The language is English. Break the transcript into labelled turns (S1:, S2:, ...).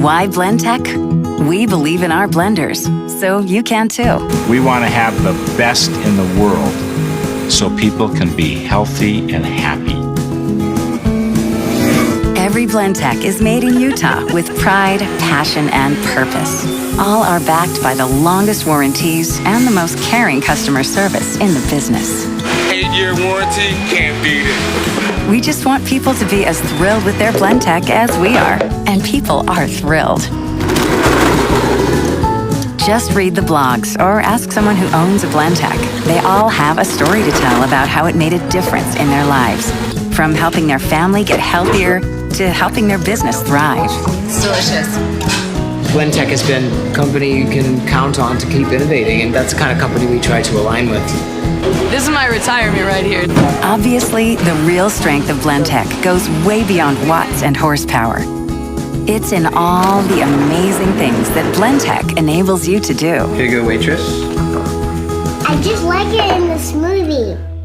S1: Why Blendtec? We believe in our blenders, so you can too.
S2: We want to have the best in the world so people can be healthy and happy.
S1: Every Blendtec is made in Utah with pride, passion, and purpose. All are backed by the longest warranties and the most caring customer service in the business.
S3: 8-year warranty, can't beat it.
S1: We just want people to be as thrilled with their Blendtec as we are, and people are thrilled. Just read the blogs or ask someone who owns a Blendtec. They all have a story to tell about how it made a difference in their lives, from helping their family get healthier to helping their business thrive.
S4: It's delicious.
S5: Blendtec has been a company you can count on to keep innovating, and that's the kind of company we try to align with.
S4: This is my retirement right here.
S1: Obviously, the real strength of Blendtec goes way beyond watts and horsepower. It's in all the amazing things that Blendtec enables you to do.
S5: Here you go, waitress.
S6: I just like it in the smoothie.